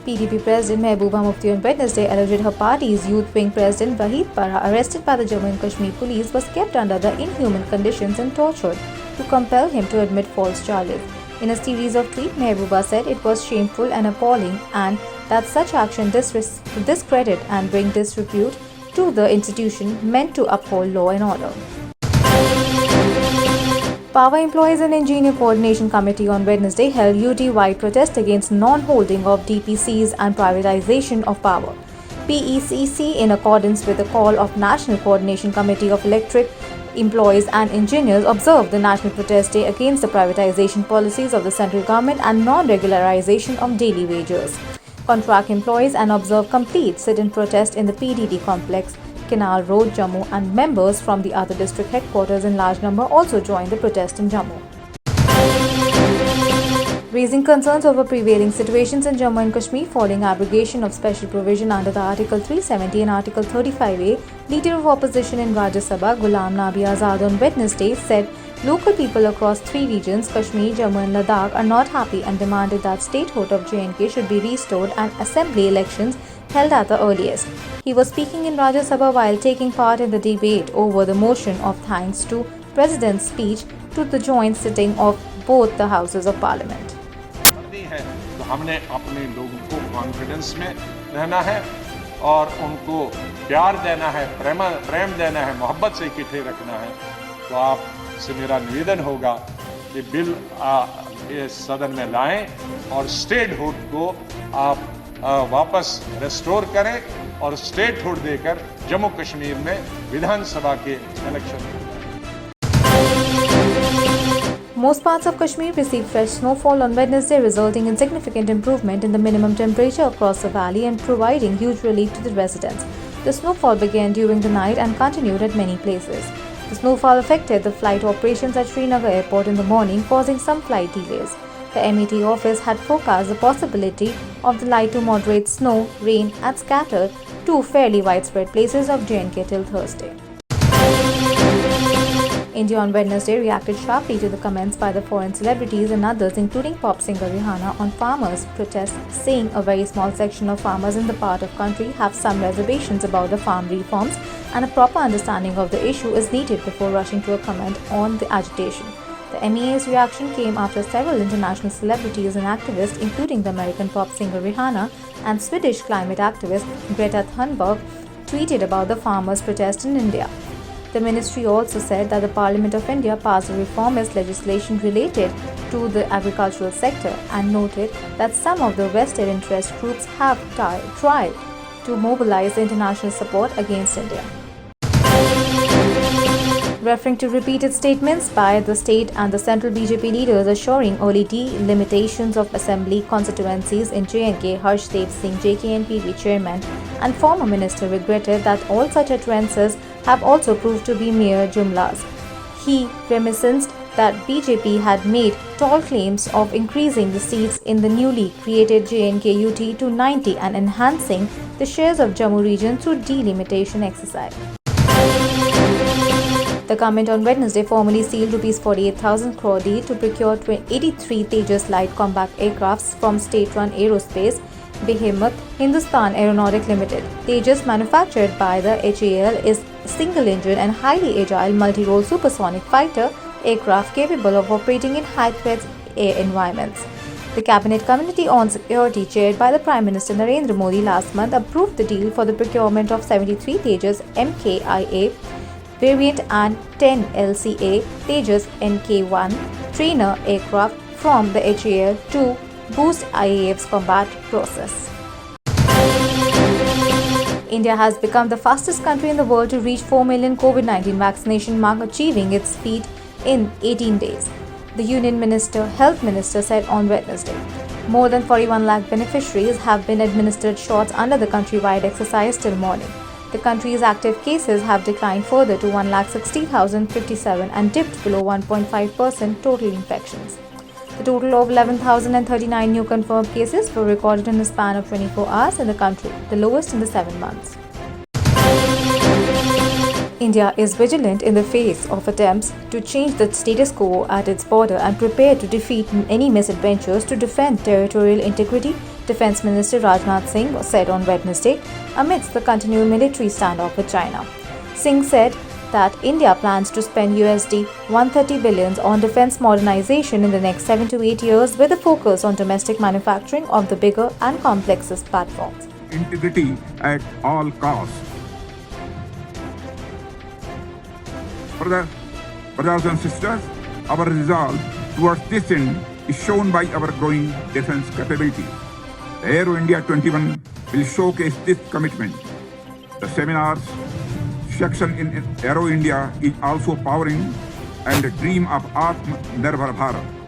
PDP President Mehbooba Mufti on Wednesday alleged her party's youth wing president Wahid Para, arrested by the Jammu and Kashmir police, was kept under the inhuman conditions and tortured to compel him to admit false charges. In a series of tweets, Mehbooba said it was shameful and appalling and that such action discredit and bring disrepute to the institution meant to uphold law and order. Power Employees and Engineer Coordination Committee on Wednesday held UT-wide protest against non-holding of DPCs and privatization of power. PECC, in accordance with the call of National Coordination Committee of Electric Employees and Engineers, observed the National Protest Day against the privatization policies of the central government and non-regularization of daily wages. Contract employees and observed complete sit-in protest in the PDD complex, Canal Road, Jammu, and members from the other district headquarters in large number also joined the protest in Jammu. Raising concerns over prevailing situations in Jammu and Kashmir following abrogation of special provision under the Article 370 and Article 35A, Leader of Opposition in Rajya Sabha, Ghulam Nabi Azad, on Wednesday said local people across three regions, Kashmir, Jammu and Ladakh, are not happy and demanded that statehood of J&K should be restored and assembly elections held at the earliest. He was speaking in Rajya Sabha while taking part in the debate over the motion of thanks to President's speech to the joint sitting of both the Houses of Parliament. तो हमने अपने लोगों को confidence में रहना है और उनको प्यार देना है, प्रेम देना है, मोहब्बत से इकट्ठे रखना है। तो आप से मेरा निवेदन होगा कि बिल इस सदन में लाएं और स्टेटहुड को आप वापस रेस्टोर करें और स्टेटहुड देकर जम्मू कश्मीर में विधानसभा के election. Most parts of Kashmir received fresh snowfall on Wednesday, resulting in significant improvement in the minimum temperature across the valley and providing huge relief to the residents. The snowfall began during the night and continued at many places. The snowfall affected the flight operations at Srinagar Airport in the morning, causing some flight delays. The MET office had forecast the possibility of the light to moderate snow, rain and scattered to fairly widespread places of J&K till Thursday. India on Wednesday reacted sharply to the comments by the foreign celebrities and others, including pop singer Rihanna, on farmers' protests, saying a very small section of farmers in the part of country have some reservations about the farm reforms and a proper understanding of the issue is needed before rushing to a comment on the agitation. The MEA's reaction came after several international celebrities and activists, including the American pop singer Rihanna and Swedish climate activist Greta Thunberg, tweeted about the farmers' protest in India. The ministry also said that the Parliament of India passed a reformist legislation related to the agricultural sector and noted that some of the vested interest groups have tried to mobilize the international support against India. Referring to repeated statements by the state and the central BJP leaders assuring early delimitations of assembly constituencies in J&K, Harshdev Singh, JKNPV chairman and former minister regretted that all such utterances have also proved to be mere jumlas. He reminisced that BJP had made tall claims of increasing the seats in the newly created J&K UT to 90 and enhancing the shares of Jammu region through delimitation exercise. The government on Wednesday formally sealed ₹48,000 crore deal to procure 83 Tejas light combat aircrafts from state-run aerospace behemoth Hindustan Aeronautic Limited. Tejas, manufactured by the HAL, is a single-engine and highly agile multi-role supersonic fighter aircraft capable of operating in high-threat air environments. The Cabinet Committee on Security, chaired by the Prime Minister Narendra Modi last month, approved the deal for the procurement of 73 Tejas MKIA variant and 10 LCA Tejas NK-1 trainer aircraft from the HAL to boost IAF's combat process. India has become the fastest country in the world to reach 4 million COVID-19 vaccination mark, achieving its feat in 18 days. The Union Health Minister said on Wednesday. More than 41 lakh beneficiaries have been administered shots under the countrywide exercise till morning. The country's active cases have declined further to 1,60,057 and dipped below 1.5% total infections. The total of 11,039 new confirmed cases were recorded in a span of 24 hours in the country, the lowest in the 7 months. India is vigilant in the face of attempts to change the status quo at its border and prepared to defeat any misadventures to defend territorial integrity, Defence Minister Rajnath Singh said on Wednesday, amidst the continued military standoff with China. Singh said that India plans to spend USD 130 billion on defence modernization in the next 7 to 8 years with a focus on domestic manufacturing of the bigger and complexest platforms. Integrity at all costs. Brothers and sisters, our resolve towards this end is shown by our growing defence capability. Aero India 21 will showcase this commitment. The seminars section in Aero India is also powering and the dream of Atmanirbhar Bharat.